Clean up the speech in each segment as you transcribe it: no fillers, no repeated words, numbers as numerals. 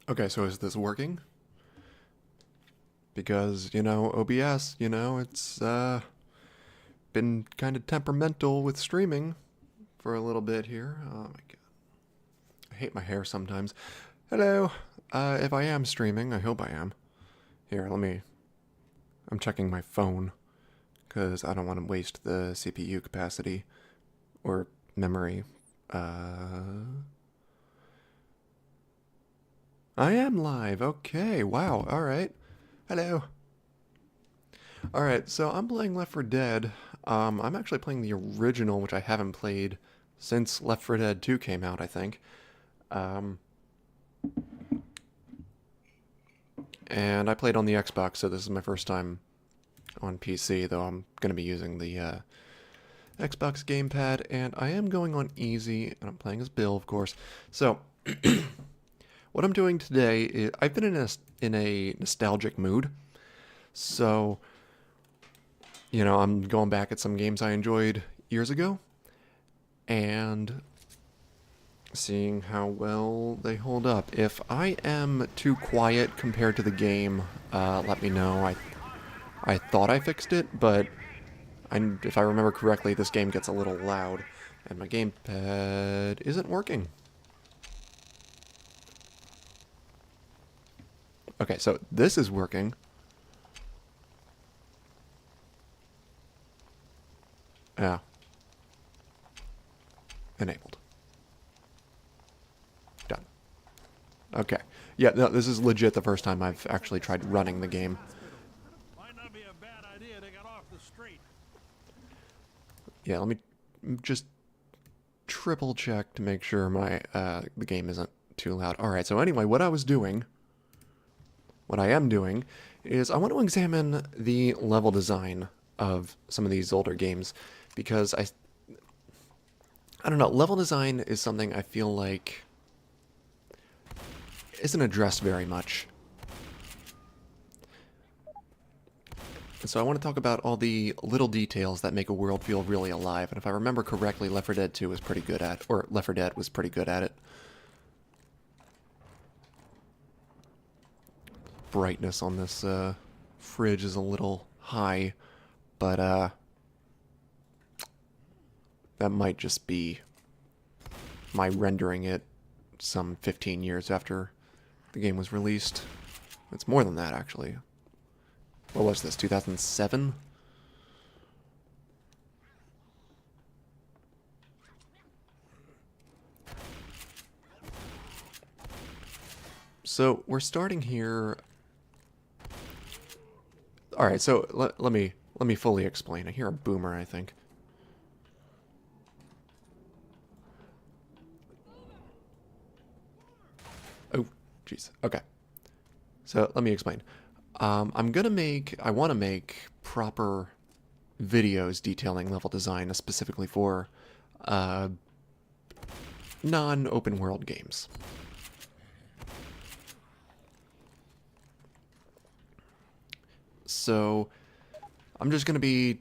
Okay, so is this working? Because, OBS, it's been kind of temperamental with streaming for a little bit here. Oh my god. I hate my hair sometimes. Hello. If I am streaming, I hope I am. Here, I'm checking my phone because I don't want to waste the CPU capacity or memory. I am live. Okay. Wow. All right. Hello. All right. So I'm playing Left 4 Dead. I'm actually playing the original, which I haven't played since Left 4 Dead 2 came out, I think. Um, and I played on the Xbox, so this is my first time on PC, though I'm going to be using the Xbox gamepad, and I am going on easy, and I'm playing as Bill, of course. So, what I'm doing today is I've been in a nostalgic mood, so I'm going back at some games I enjoyed years ago, and seeing how well they hold up. If I am too quiet compared to the game, let me know. I thought I fixed it, but if I remember correctly, this game gets a little loud, and my gamepad isn't working. Okay, so this is working. Yeah. Enabled. Done. Okay. Yeah, no, this is legit the first time I've actually tried running the game. Might not be a bad idea to get off the street. Yeah, let me just triple check to make sure the game isn't too loud. All right, so anyway, what I am doing, is I want to examine the level design of some of these older games because I don't know, level design is something I feel like isn't addressed very much. And so I want to talk about all the little details that make a world feel really alive. And if I remember correctly, Left 4 Dead 2 was pretty good at, or Left 4 Dead was pretty good at it. Brightness on this fridge is a little high, but that might just be my rendering it some 15 years after the game was released. It's more than that, actually. What was this, 2007? So we're starting here. All right, so let me fully explain. I hear a boomer, I think. Oh, jeez. Okay. So let me explain. I want to make proper videos detailing level design, specifically for uh, non-open world games. So I'm just going to be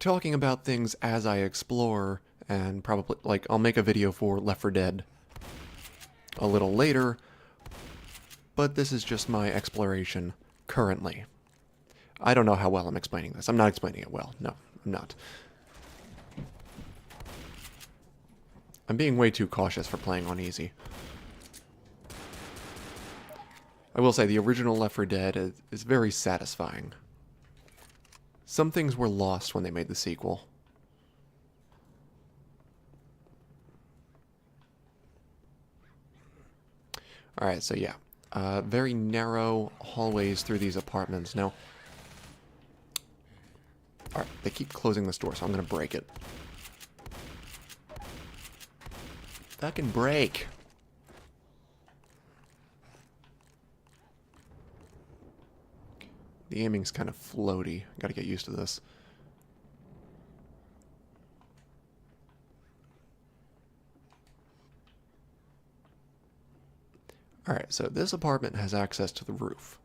talking about things as I explore, and probably, like, I'll make a video for Left 4 Dead a little later, but this is just my exploration currently. I don't know how well I'm explaining this. I'm not explaining it well. No, I'm not. I'm being way too cautious for playing on easy. I will say the original Left 4 Dead is very satisfying. Some things were lost when they made the sequel. Alright, so yeah. Very narrow hallways through these apartments. Now, alright, they keep closing this door, so I'm gonna break it. That can break! The aiming's kind of floaty. Gotta get used to this. Alright, so this apartment has access to the roof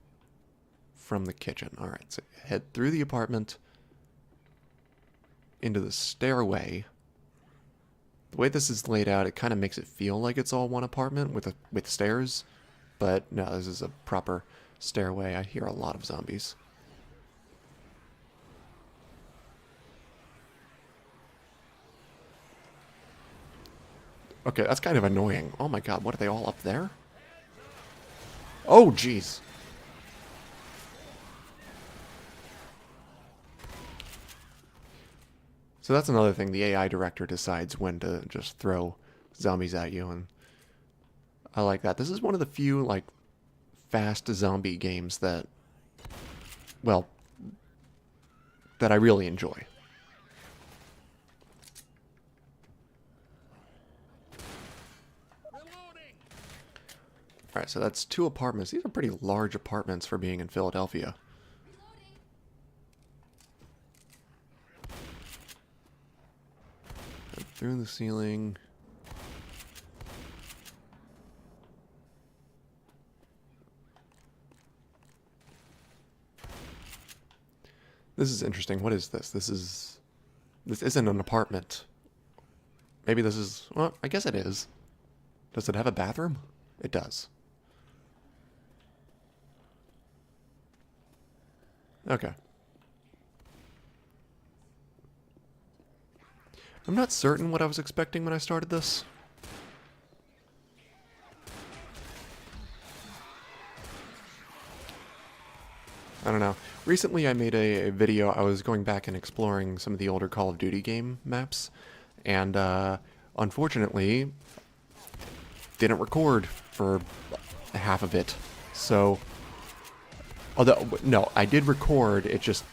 from the kitchen. Alright, so head through the apartment into the stairway. The way this is laid out, it kind of makes it feel like it's all one apartment with stairs, But no, this is a proper stairway. I hear a lot of zombies. Okay, that's kind of annoying. Oh my god, what are they all up there? Oh, jeez. So that's another thing. The AI director decides when to just throw zombies at you, and I like that. This is one of the few, like, fast zombie games that, well, that I really enjoy. Alright, so that's 2 apartments. These are pretty large apartments for being in Philadelphia. And through the ceiling. This is interesting. What is this? This isn't an apartment. Maybe this is, well, I guess it is. Does it have a bathroom? It does. Okay. I'm not certain what I was expecting when I started this. I don't know. Recently I made a video. I was going back and exploring some of the older Call of Duty game maps, and unfortunately didn't record for half of it. So, although, no, I did record, it just,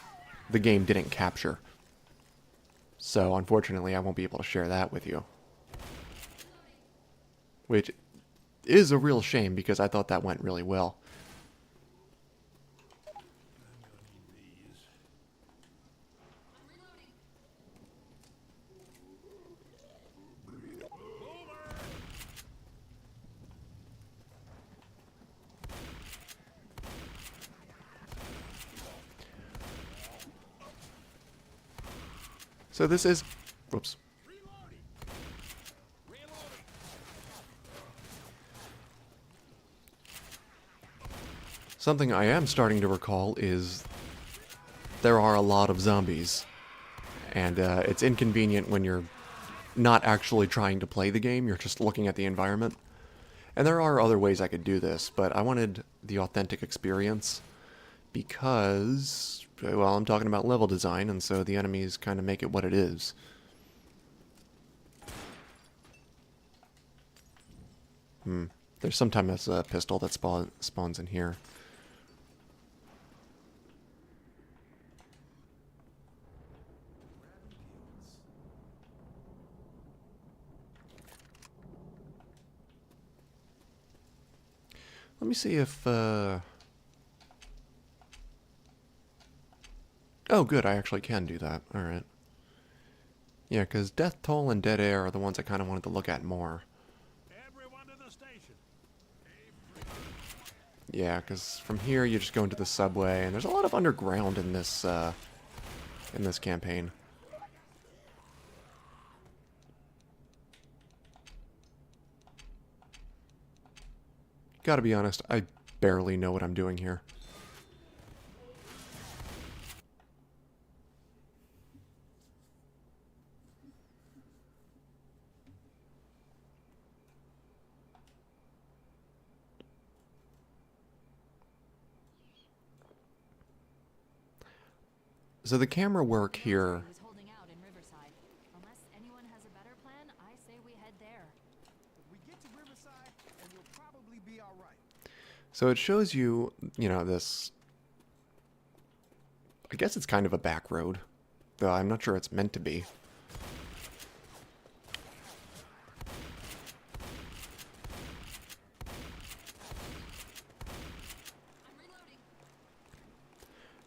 the game didn't capture. So, unfortunately, I won't be able to share that with you. Which is a real shame, because I thought that went really well. So this is, whoops. Something I am starting to recall is there are a lot of zombies, and it's inconvenient when you're not actually trying to play the game, you're just looking at the environment. And there are other ways I could do this, but I wanted the authentic experience because, well, I'm talking about level design, and so the enemies kind of make it what it is. There's sometimes a pistol that spawns in here. Let me see if, oh, good, I actually can do that. Alright. Yeah, because Death Toll and Dead Air are the ones I kind of wanted to look at more. Everyone to the station. Yeah, because from here you just go into the subway, and there's a lot of underground in this campaign. Gotta be honest, I barely know what I'm doing here. So the camera work here, Is holding out in Riverside. Unless anyone has a better plan, I say we head there. We get to Riverside, and we'll probably be all right. so it shows you, you know, this, I guess it's kind of a back road, though I'm not sure it's meant to be.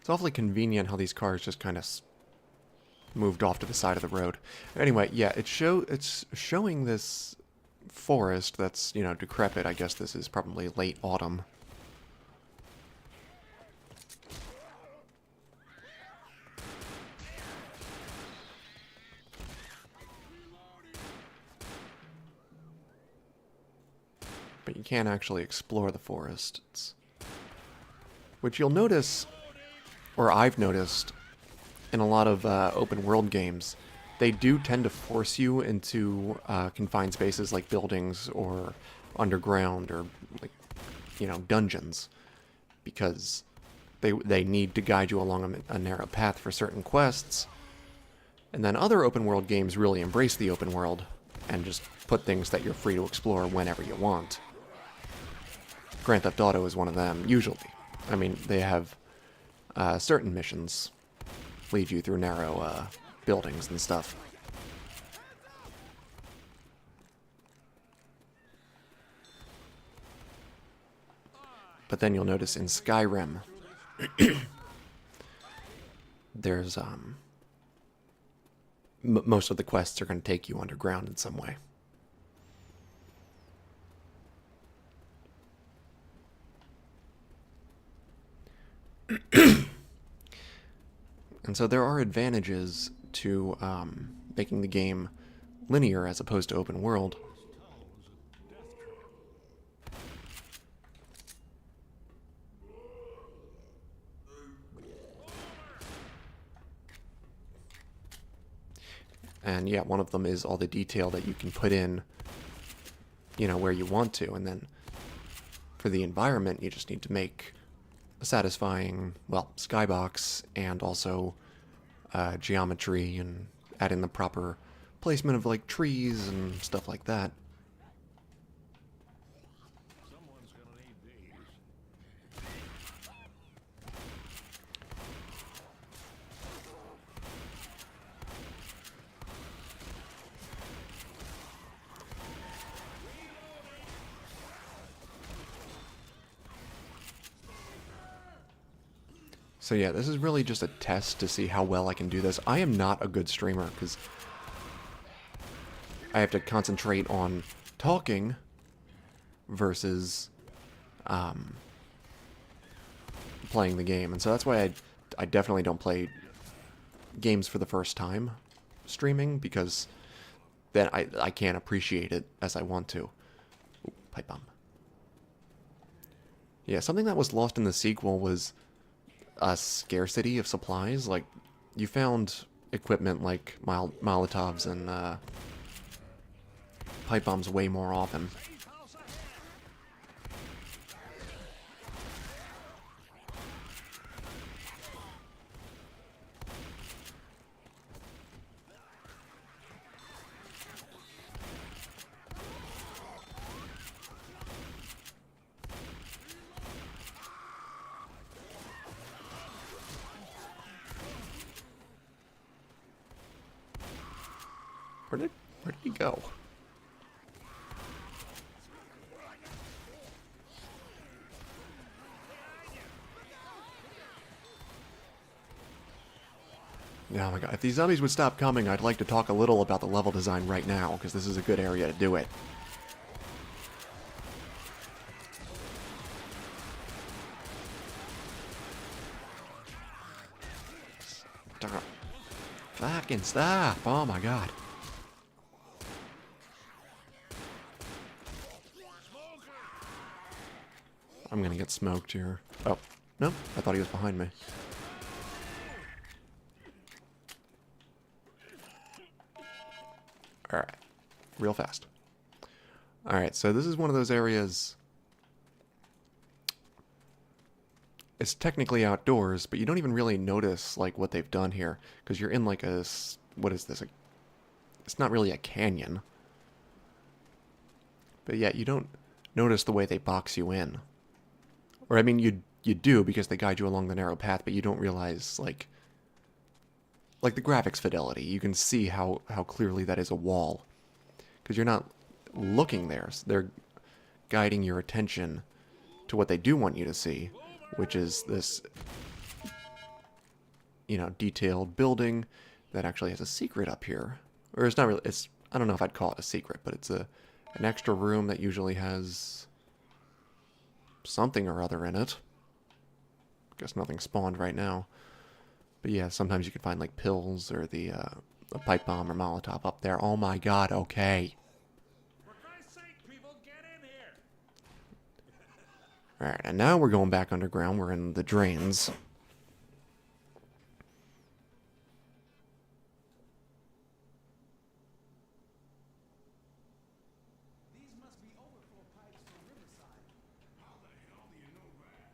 It's awfully convenient how these cars just kind of moved off to the side of the road. Anyway, yeah, it's showing this forest that's, you know, decrepit. I guess this is probably late autumn. but you can't actually explore the forest. Which you'll notice, or I've noticed, in a lot of open world games, they do tend to force you into confined spaces like buildings or underground or, like, you know, dungeons, because they need to guide you along a narrow path for certain quests. And then other open world games really embrace the open world and just put things that you're free to explore whenever you want. Grand Theft Auto is one of them, usually. I mean, they have certain missions lead you through narrow buildings and stuff. But then you'll notice in Skyrim, there's most of the quests are going to take you underground in some way. And so there are advantages to making the game linear as opposed to open world. And yeah, one of them is all the detail that you can put in, you know, where you want to. And then for the environment, you just need to make a satisfying, well, skybox and also geometry and add in the proper placement of, like, trees and stuff like that. Someone's gonna need these. So yeah, this is really just a test to see how well I can do this. I am not a good streamer because I have to concentrate on talking versus playing the game. And so that's why I definitely don't play games for the first time streaming, because then I can't appreciate it as I want to. Ooh, pipe bomb. Yeah, something that was lost in the sequel was a scarcity of supplies. Like, you found equipment like Molotovs and pipe bombs way more often. Where did he go? Oh my god, if these zombies would stop coming, I'd like to talk a little about the level design right now, because this is a good area to do it. Stop. Fucking stop! Oh my god. I'm gonna get smoked here. Oh, no, I thought he was behind me. Alright, real fast. Alright, so this is one of those areas. It's technically outdoors, but you don't even really notice, like, what they've done here, because you're in, like, a, what is this? It's not really a canyon. But yeah, you don't notice the way they box you in. Or, I mean, you do, because they guide you along the narrow path, but you don't realize, like the graphics fidelity. You can see how clearly that is a wall. Because you're not looking there. So they're guiding your attention to what they do want you to see, which is this, you know, detailed building that actually has a secret up here. Or it's not really, I don't know if I'd call it a secret, but it's an extra room that usually has something or other in it. Guess nothing spawned right now. But yeah, sometimes you can find, like, pills or a pipe bomb or Molotov up there. Oh my god, okay. For Christ's sake, people, get in here! Alright, and now we're going back underground. We're in the drains. These must be overflow pipes from Riverside. How the hell do you know that?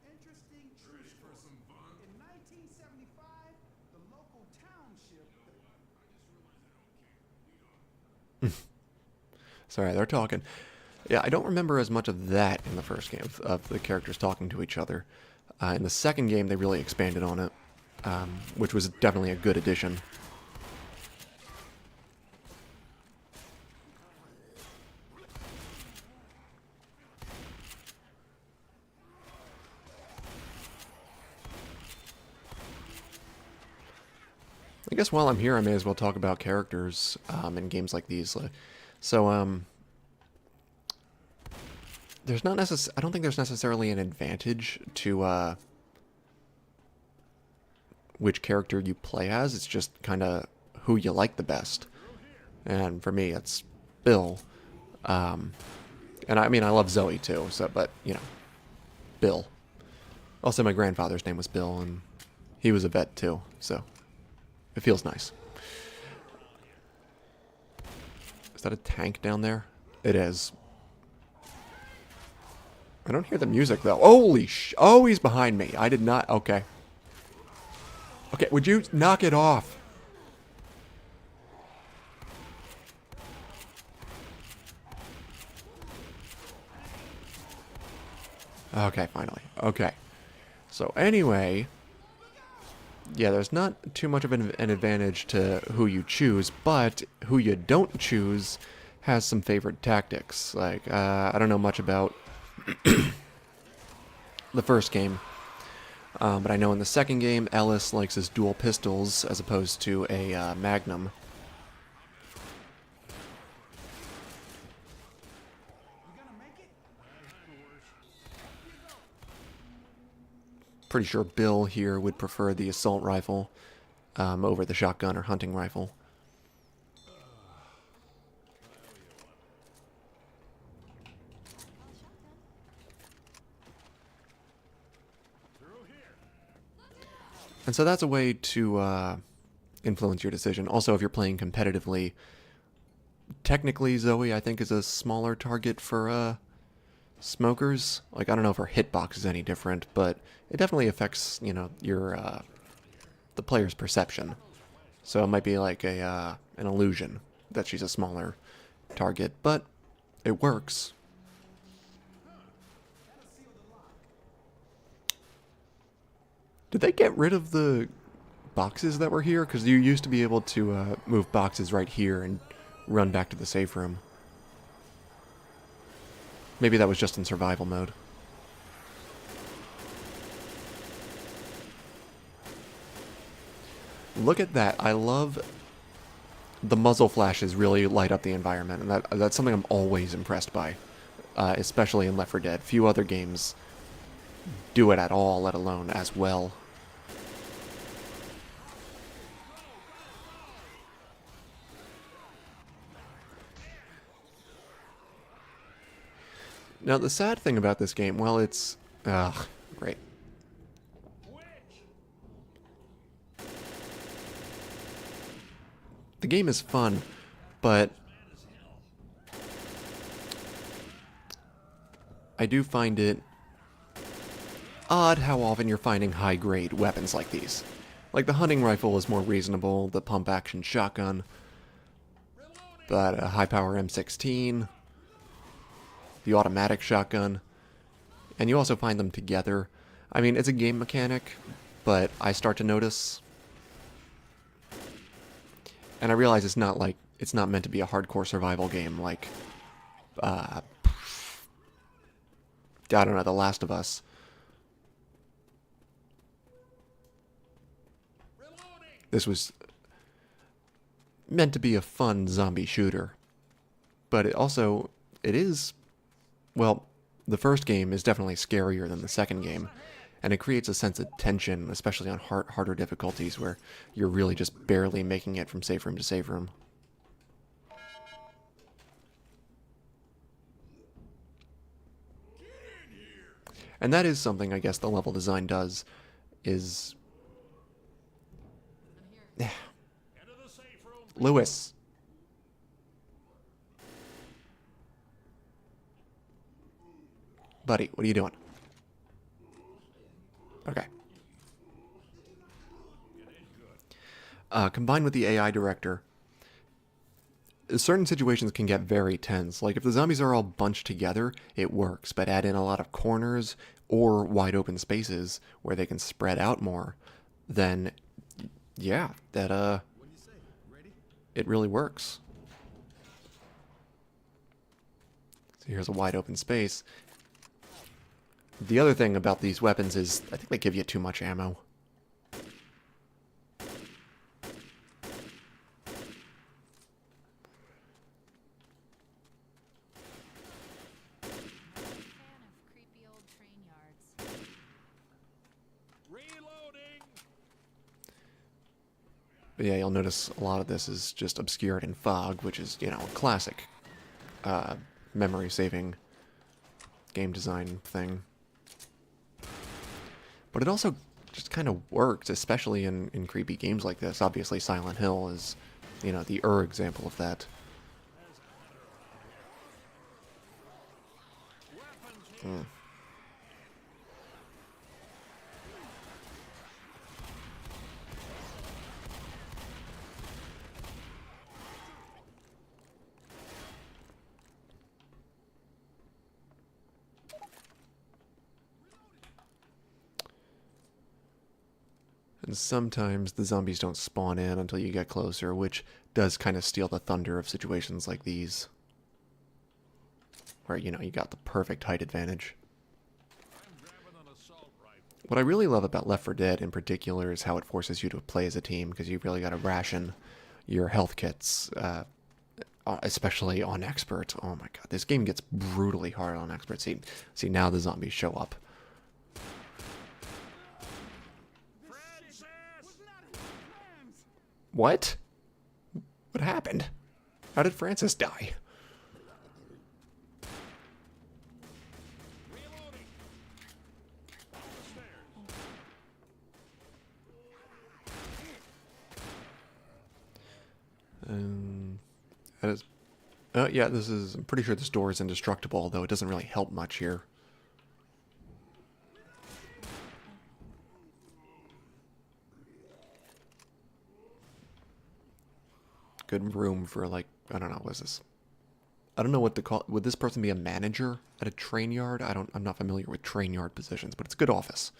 Interesting true story. Some fun? In 1975, the local township. Sorry, they're talking. Yeah, I don't remember as much of that in the first game, of the characters talking to each other. In the second game, they really expanded on it, which was definitely a good addition. I guess while I'm here, I may as well talk about characters in games like these. So, there's not I don't think there's necessarily an advantage to which character you play as. It's just kind of who you like the best. And for me, it's Bill. And I mean, I love Zoe too. So, but you know, Bill. Also, my grandfather's name was Bill, and he was a vet too. So, it feels nice. Is that a tank down there? It is. I don't hear the music, though. Holy oh, he's behind me. I did not... Okay. Okay, would you knock it off? Okay, finally. Okay. So, anyway... Yeah, there's not too much of an advantage to who you choose, but who you don't choose has some favorite tactics. Like, I don't know much about the first game, but I know in the second game, Ellis likes his dual pistols as opposed to a Magnum. Pretty sure Bill here would prefer the assault rifle over the shotgun or hunting rifle. And so that's a way to influence your decision. Also, if you're playing competitively, technically Zoe, I think, is a smaller target for smokers. Like, I don't know if her hitbox is any different, but it definitely affects, you know, your the player's perception. So it might be like a an illusion that she's a smaller target, but it works. Did they get rid of the boxes that were here? Because you used to be able to move boxes right here and run back to the safe room. Maybe that was just in survival mode. Look at that. I love the muzzle flashes really light up the environment, and that's something I'm always impressed by, especially in Left 4 Dead. Few other games do it at all, let alone as well. Now, the sad thing about this game, well, it's... great. The game is fun, but I do find it odd how often you're finding high-grade weapons like these. Like, the hunting rifle is more reasonable, the pump-action shotgun, but a high-power M16... the automatic shotgun, and you also find them together. I mean, it's a game mechanic, but I start to notice, and I realize it's not meant to be a hardcore survival game like, I don't know, The Last of Us. This was meant to be a fun zombie shooter, but it is... Well, the first game is definitely scarier than the second game, and it creates a sense of tension, especially on harder difficulties where you're really just barely making it from safe room to safe room. Get in here! And that is something I guess the level design does, is... Enter the safe room. Lewis. Buddy, what are you doing? Okay. Combined with the AI director, certain situations can get very tense. Like if the zombies are all bunched together, it works, but add in a lot of corners or wide open spaces where they can spread out more, then yeah, that What do you say? Ready? it really works. So here's a wide open space. The other thing about these weapons is I think they give you too much ammo. Fan of creepy old train yards. Reloading. But yeah, you'll notice a lot of this is just obscured in fog, which is, you know, a classic memory saving game design thing. But it also just kind of works, especially in creepy games like this. Obviously, Silent Hill is, you know, the example of that. Weapons here. And sometimes the zombies don't spawn in until you get closer, which does kind of steal the thunder of situations like these. Where, you know, you got the perfect height advantage. I'm grabbing an assault rifle. What I really love about Left 4 Dead in particular is how it forces you to play as a team, because you really got to ration your health kits, especially on Expert. Oh my god, this game gets brutally hard on Expert. See now the zombies show up. Francis! Was not his plans. What? What happened? How did Francis die? Reloading. Up the stairs. That is... yeah, this is... I'm pretty sure this door is indestructible, though it doesn't really help much here. Good room for, like, I don't know, what is this? I don't know what to call... Would this person be a manager at a train yard? I'm not familiar with train yard positions, but it's a good office.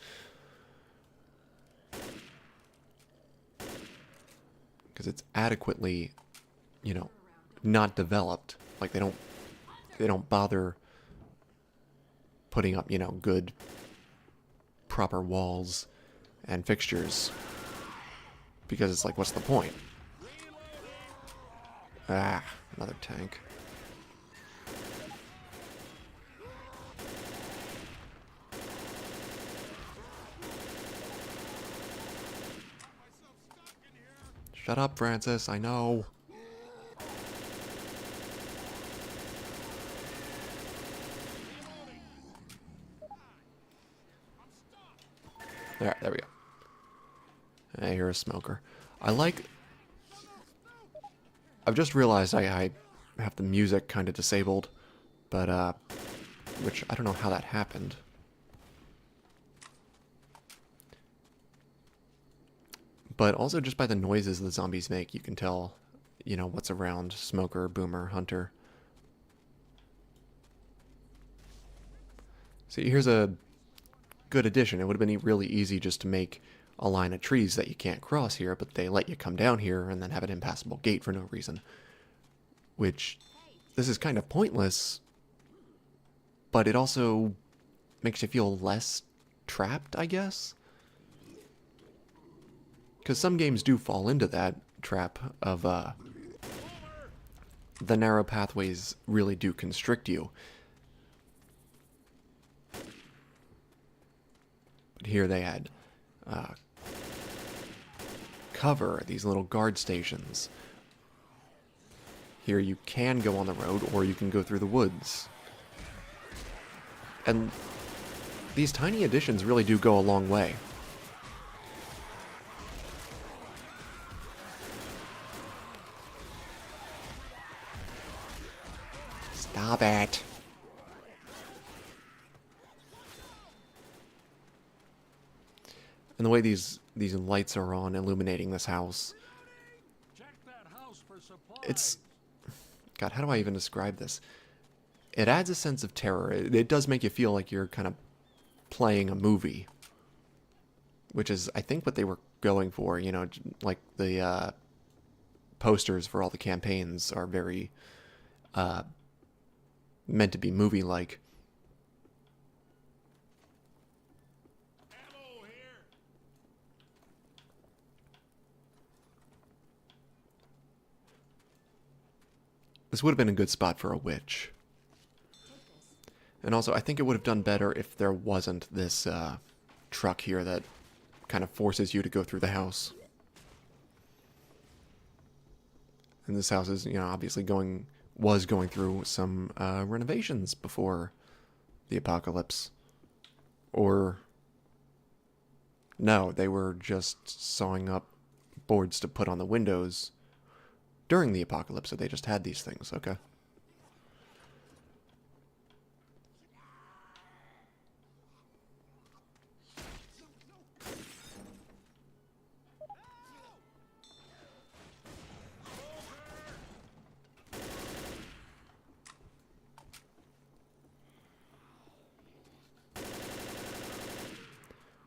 Because it's adequately, you know, not developed. Like, they don't bother putting up, you know, good, proper walls and fixtures. Because it's like, what's the point? Ah, another tank. Shut up, Francis, I know. There we go. I hear a smoker. I've just realized I have the music kind of disabled, but, which I don't know how that happened. But also just by the noises the zombies make, you can tell, you know, what's around. Smoker, boomer, hunter. See, here's a good addition. It would have been really easy just to make a line of trees that you can't cross here, but they let you come down here and then have an impassable gate for no reason. Which, this is kind of pointless, but it also makes you feel less trapped, I guess? Because some games do fall into that trap of, the narrow pathways really do constrict you. But here they had, cover, these little guard stations. Here you can go on the road, or you can go through the woods. And these tiny additions really do go a long way. Stop it. And the way these lights are on illuminating this house, Check that house for supplies. it's... God, how do I even describe this? It adds a sense of terror. It does make you feel like you're kind of playing a movie. Which is, I think, what they were going for. You know, like the posters for all the campaigns are very meant to be movie-like. Ammo here. This would have been a good spot for a witch. And also, I think it would have done better if there wasn't this truck here that kind of forces you to go through the house. And this house is, you know, obviously was going through some renovations before the apocalypse. Or, no, they were just sawing up boards to put on the windows during the apocalypse, so they just had these things, okay.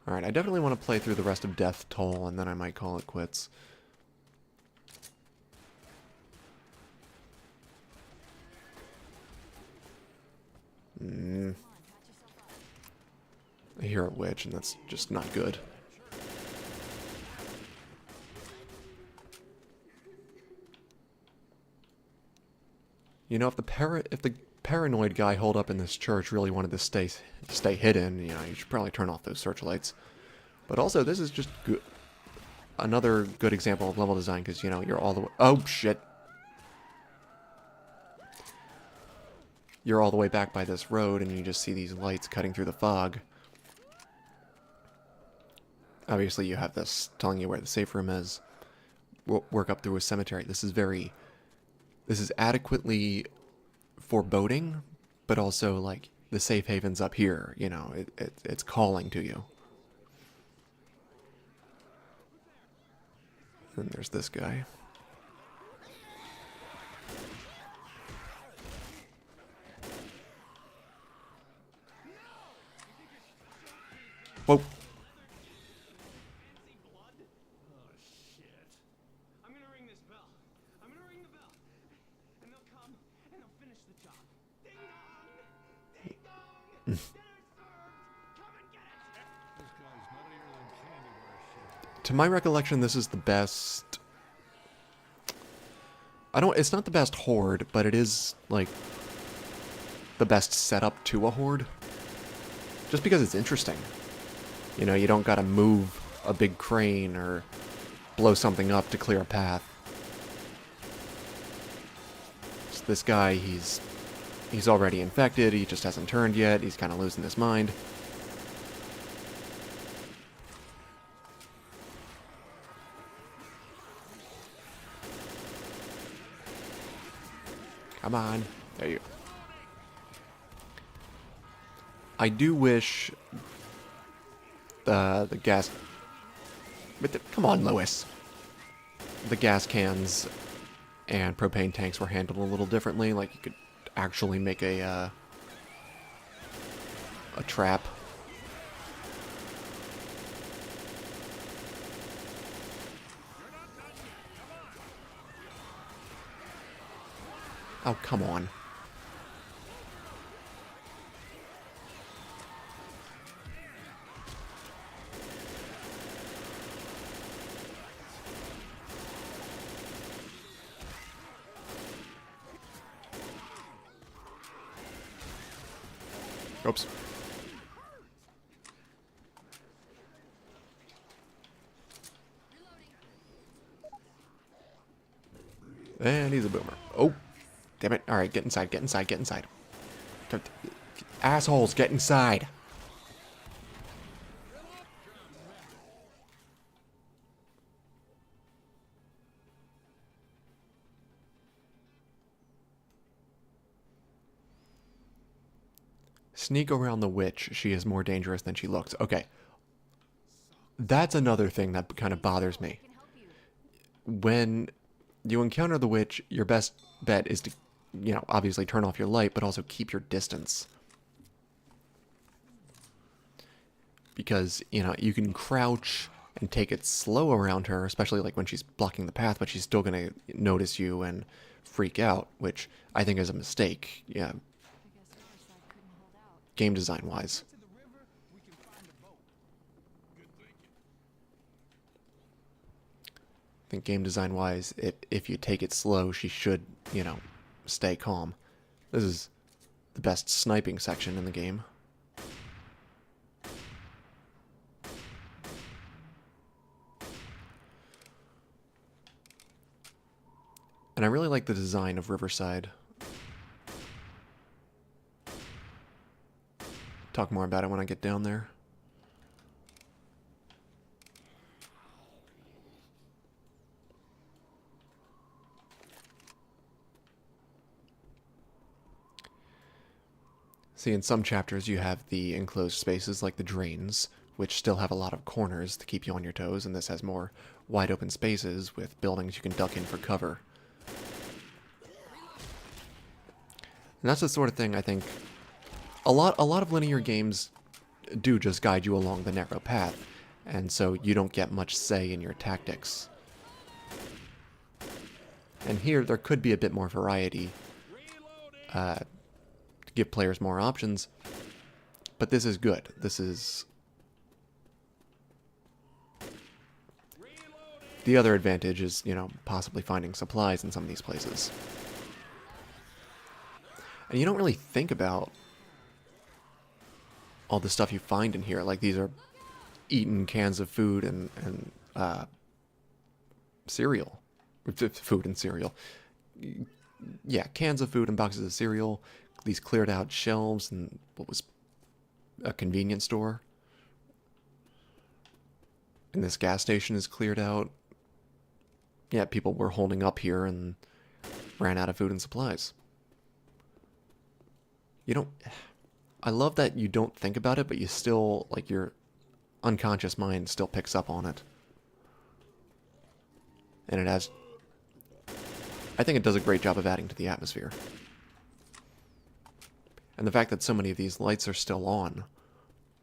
Alright, I definitely want to play through the rest of Death Toll, and then I might call it quits. I hear a witch, and that's just not good. You know, if the paranoid guy holed up in this church really wanted to stay hidden, you know, you should probably turn off those searchlights. But also, this is just another good example of level design, because, you know, you're all the way... Oh, shit! You're all the way back by this road, and you just see these lights cutting through the fog. Obviously, you have this telling you where the safe room is. Work up through a cemetery. This is adequately foreboding, but also, like, the safe haven's up here, you know, it's calling to you. And there's this guy. Whoa. I'm gonna ring this bell. I'm gonna ring the bell. And they'll come and they'll finish the job. Ding dong! Ding dong! Dinner's served! Come and get it! This guy's nuttier than candy bar shit. To my recollection, this is the best... It's not the best horde, but it is, like, the best setup to a horde. Just because it's interesting. You know, you don't gotta move a big crane or blow something up to clear a path. So this guy, he's already infected, he just hasn't turned yet, he's kind of losing his mind. Come on. There you go. I do wish the gas... come on, Lewis. The gas cans and propane tanks were handled a little differently. Like, you could actually make a trap. Oh, come on. Oops. And he's a boomer. Oh, damn it. Alright, get inside, get inside, get inside. Assholes, get inside. Sneak around the witch. She is more dangerous than she looks. Okay. That's another thing that kind of bothers me. I can help you. When you encounter the witch, your best bet is to, you know, obviously turn off your light, but also keep your distance. Because, you know, you can crouch and take it slow around her, especially like when she's blocking the path, but she's still going to notice you and freak out, which I think is a mistake, yeah, I guess Riverside couldn't hold out. game design-wise. To the river, we can find a boat. Good thinking. I think game design-wise, if you take it slow, she should, you know, stay calm. This is the best sniping section in the game. And I really like the design of Riverside. Talk more about it when I get down there. See, in some chapters you have the enclosed spaces like the drains, which still have a lot of corners to keep you on your toes, and this has more wide open spaces with buildings you can duck in for cover. And that's the sort of thing I think a lot of linear games do just guide you along the narrow path, and so you don't get much say in your tactics. And here there could be a bit more variety to give players more options, but this is good. This is... The other advantage is, you know, possibly finding supplies in some of these places. And you don't really think about all the stuff you find in here. Like, these are eaten cans of food and cereal. Food and cereal. Yeah, cans of food and boxes of cereal. These cleared out shelves and what was a convenience store. And this gas station is cleared out. Yeah, people were holding up here and ran out of food and supplies. You don't... I love that you don't think about it, but you still, like, your unconscious mind still picks up on it. And it has... I think it does a great job of adding to the atmosphere. And the fact that so many of these lights are still on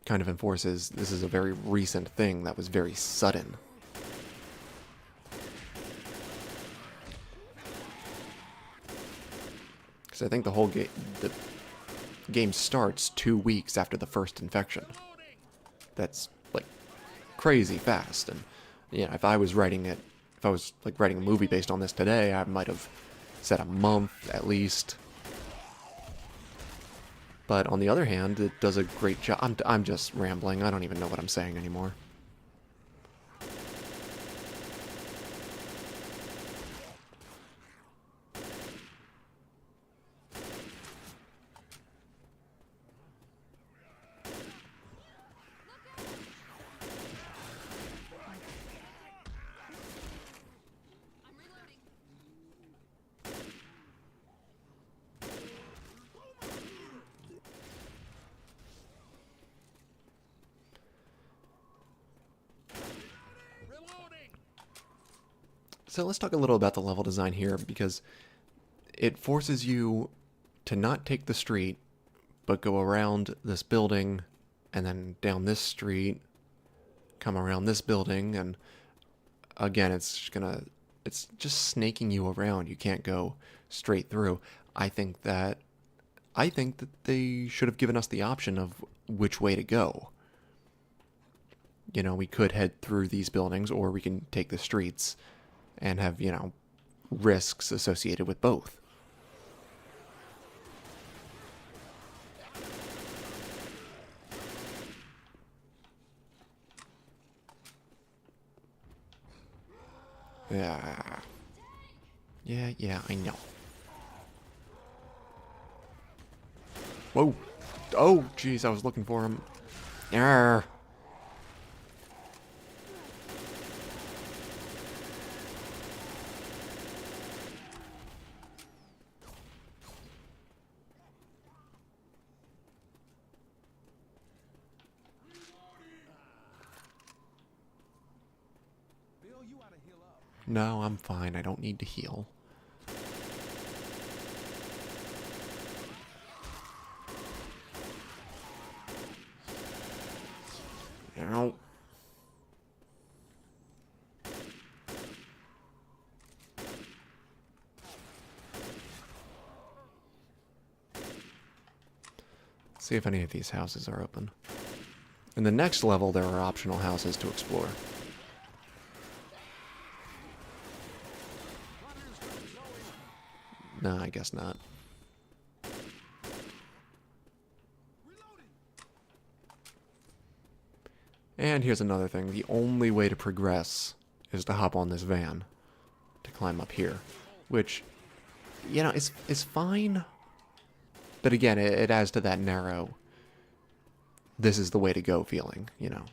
kind of enforces this is a very recent thing that was very sudden. Because I think the whole game starts 2 weeks after the first infection. That's like crazy fast. And yeah, if I was writing it, if I was like writing a movie based on this today, I might have said a month at least. But on the other hand, it does a great job. I'm just rambling. I don't even know what I'm saying anymore. I'm reloading. So let's talk a little about the level design here, because it forces you to not take the street, but go around this building, and then down this street, come around this building, and again, it's just snaking you around. You can't go straight through. I think that they should have given us the option of which way to go. You know, we could head through these buildings, or we can take the streets and have, you know, risks associated with both. Yeah, I know. Whoa. Oh, jeez, I was looking for him. Arrgh. No, I'm fine. I don't need to heal. Ow. See if any of these houses are open. In the next level, there are optional houses to explore. No, I guess not. And here's another thing. The only way to progress is to hop on this van to climb up here. Which, you know, is fine. But again, it adds to that narrow, this is the way to go feeling, you know.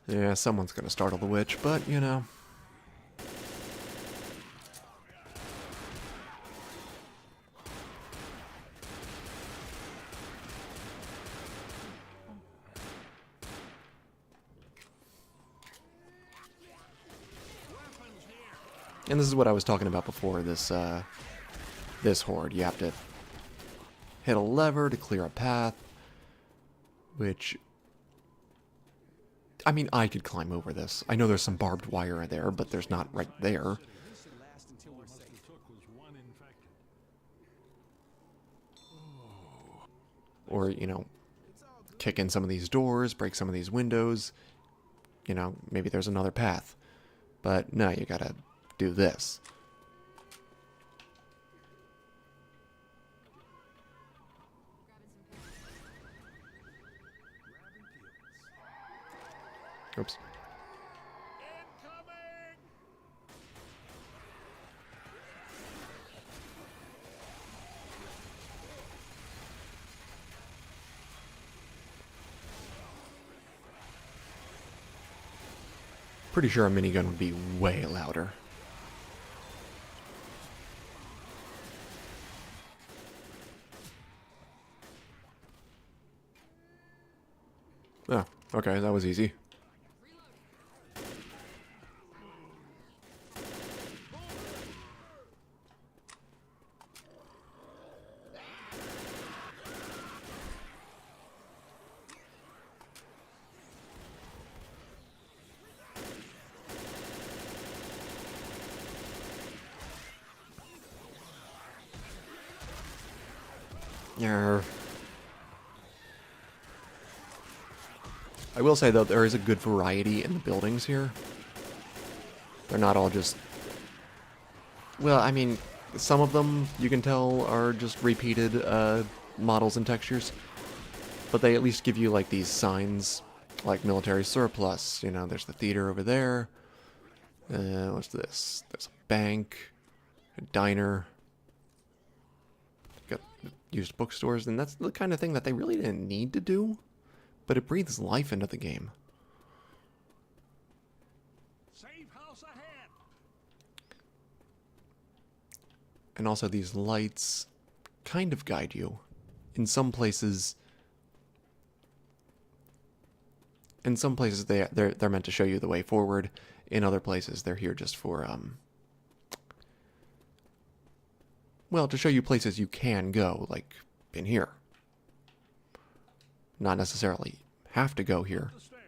Yeah, someone's gonna startle the witch, but, you know. And this is what I was talking about before, this horde. You have to hit a lever to clear a path, which... I mean, I could climb over this. I know there's some barbed wire there, but there's not right there. Or, you know, kick in some of these doors, break some of these windows. You know, maybe there's another path. But no, you gotta do this. Oops. Pretty sure a minigun would be way louder. Oh, okay, that was easy. Yarr. I will say, though, there is a good variety in the buildings here. They're not all just... Well, I mean, some of them, you can tell, are just repeated models and textures. But they at least give you, like, these signs, like military surplus. You know, there's the theater over there. What's this? There's a bank, a diner. Got used bookstores, and that's the kind of thing that they really didn't need to do. But it breathes life into the game. Safe house ahead. And also these lights kind of guide you. In some places they're meant to show you the way forward. In other places they're here just for well, to show you places you can go, like in here. Not necessarily have to go here. The stairs.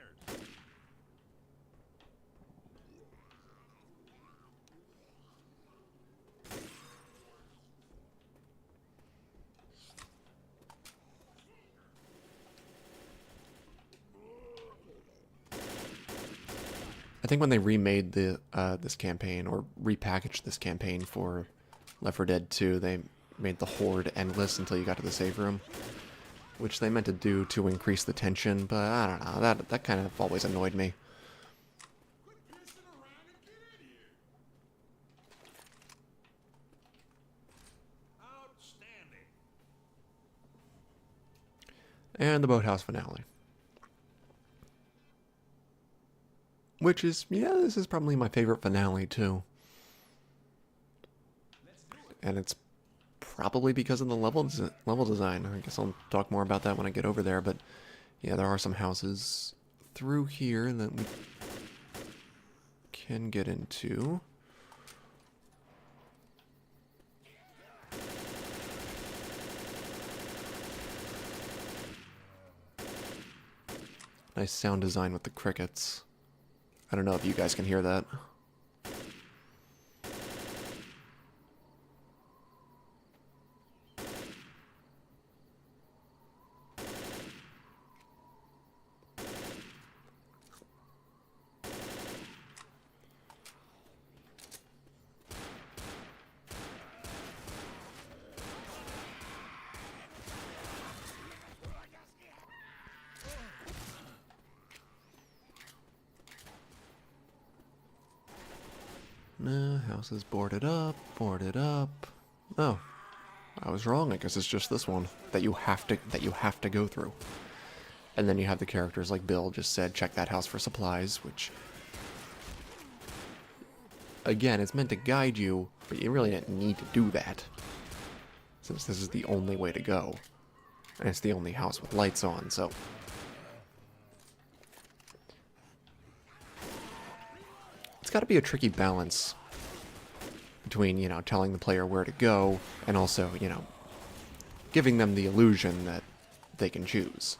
I think when they remade the this campaign, or repackaged this campaign for Left 4 Dead 2, they made the horde endless until you got to the save room. Which they meant to do to increase the tension, but I don't know, that kind of always annoyed me. Outstanding. And the boathouse finale. Which is, yeah, this is probably my favorite finale too. And it's probably because of the level design. I guess I'll talk more about that when I get over there, but yeah, there are some houses through here that we can get into. Nice sound design with the crickets. I don't know if you guys can hear that. No, house is boarded up, boarded up. Oh, I was wrong. I guess it's just this one that you have to go through. And then you have the characters like Bill just said, check that house for supplies, which again, it's meant to guide you, but you really didn't need to do that, since this is the only way to go. And it's the only house with lights on, so it's got to be a tricky balance between, you know, telling the player where to go and also, you know, giving them the illusion that they can choose.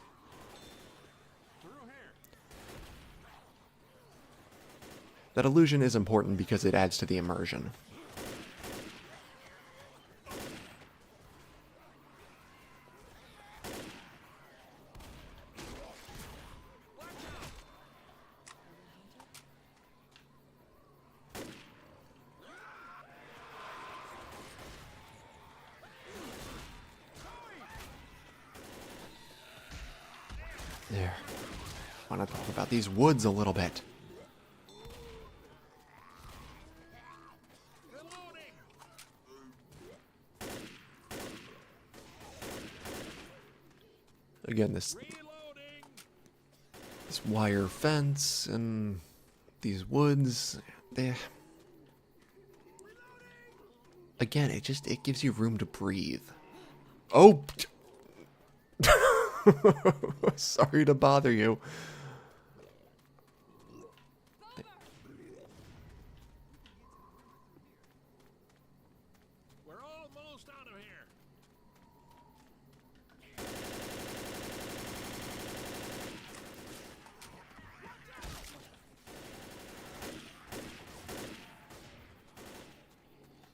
That illusion is important because it adds to the immersion. There. I want to talk about these woods a little bit. Again, this wire fence and these woods, again, it gives you room to breathe. Oh, sorry to bother you. We're almost out of here.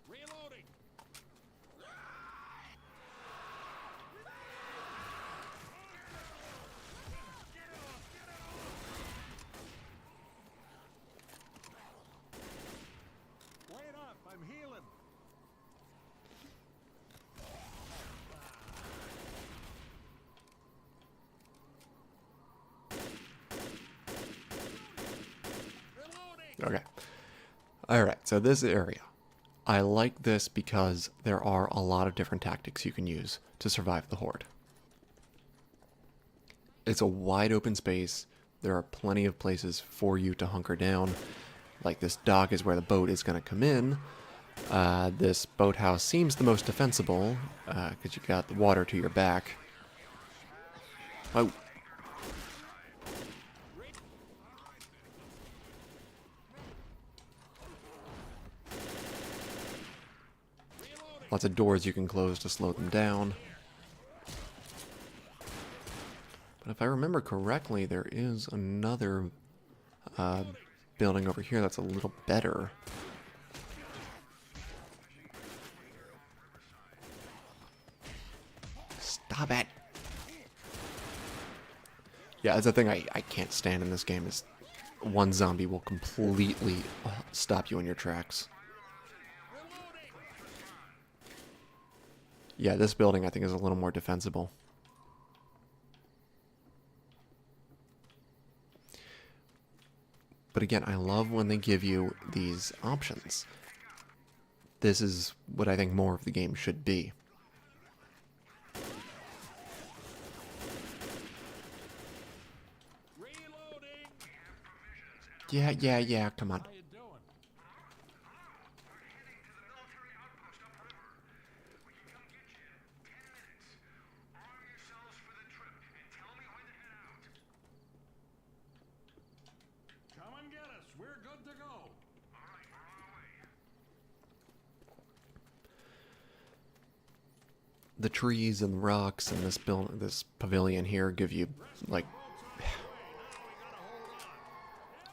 Reloading. Wait up, I'm healing. Reloading. Okay. Alright, so this area. I like this because there are a lot of different tactics you can use to survive the horde. It's a wide open space. There are plenty of places for you to hunker down. Like this dock is where the boat is going to come in. This boathouse seems the most defensible because you got the water to your back. Oh. Lots of doors you can close to slow them down. But if I remember correctly, there is another building over here that's a little better. Stop it! Yeah, that's the thing I can't stand in this game is one zombie will completely stop you in your tracks. Yeah, this building I think is a little more defensible. But again, I love when they give you these options. This is what I think more of the game should be. Yeah, come on. How you doing? Come and get us. We're good to go. The trees and rocks and this pavilion here give you, like,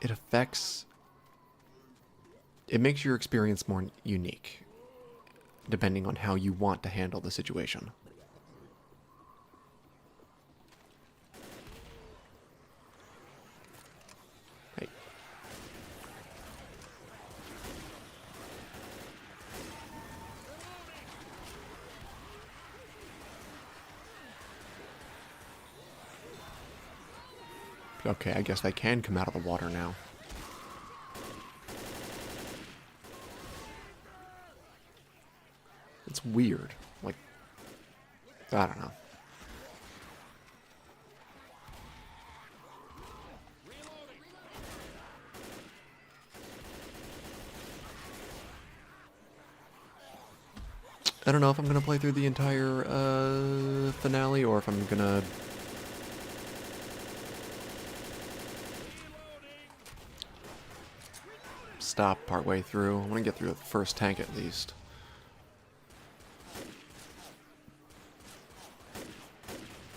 it affects, it makes your experience more unique, depending on how you want to handle the situation. Hey. Okay, I guess they can come out of the water now. It's weird. Like, I don't know. I don't know if I'm gonna play through the entire finale or if I'm gonna stop partway through. I want to get through the first tank at least.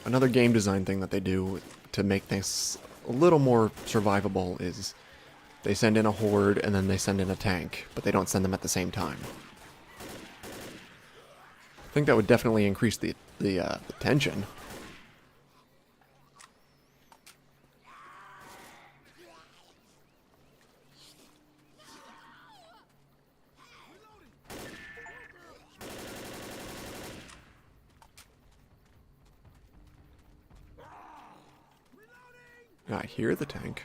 Another game design thing that they do to make things a little more survivable is they send in a horde and then they send in a tank, but they don't send them at the same time. I think that would definitely increase the tension. I hear the tank.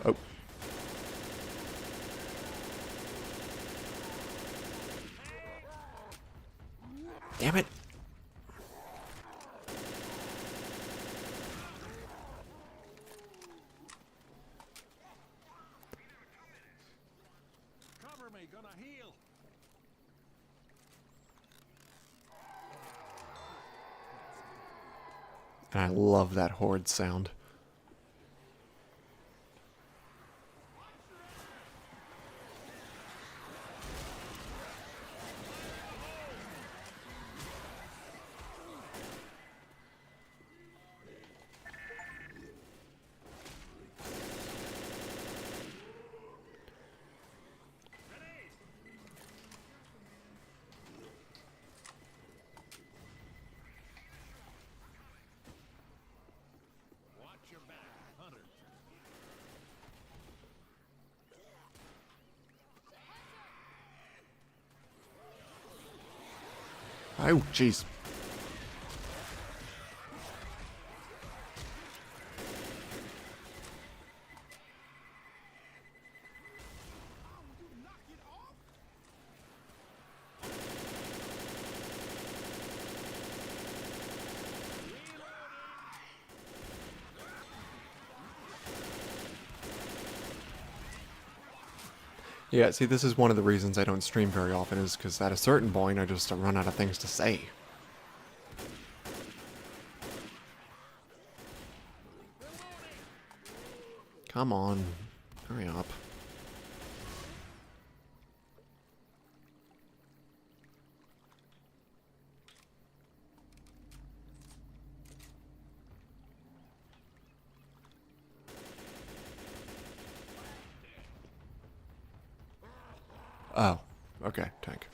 Oh. Damn it. Cover me. Gonna heal. And I love that horde sound. Watch your back, Hunter. Oh, jeez. Yeah, see, this is one of the reasons I don't stream very often, is because at a certain point I just run out of things to say. Come on. Hurry up. Oh, okay, tank.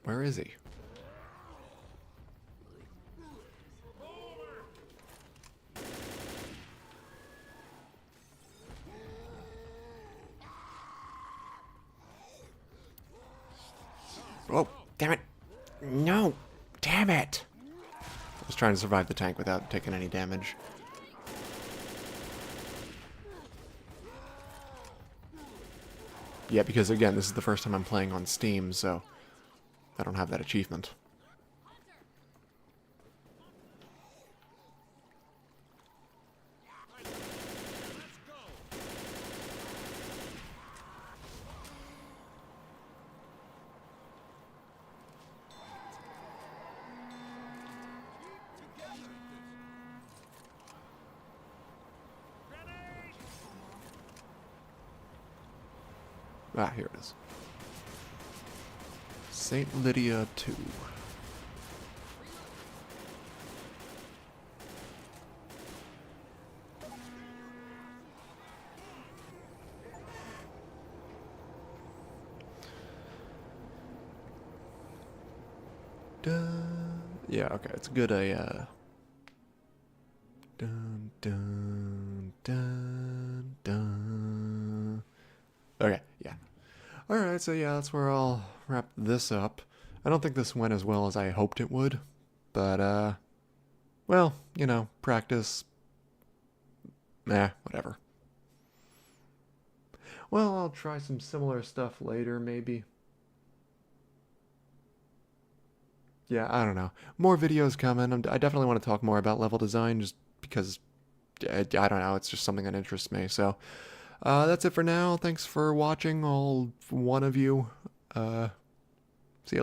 Where is he? Whoa, damn it. No, damn it. I was trying to survive the tank without taking any damage. Yeah, because again, this is the first time I'm playing on Steam, so I don't have that achievement. Ah, here it is. St. Lydia 2. Dun. Yeah, okay, it's good. Dun dun dun dun. Okay, yeah. Alright, so yeah, that's where I'll wrap this up. I don't think this went as well as I hoped it would, but, well, you know, practice. Whatever. Well, I'll try some similar stuff later, maybe. Yeah, I don't know. More videos coming. I definitely want to talk more about level design just because, I don't know, it's just something that interests me. So, that's it for now. Thanks for watching, all one of you.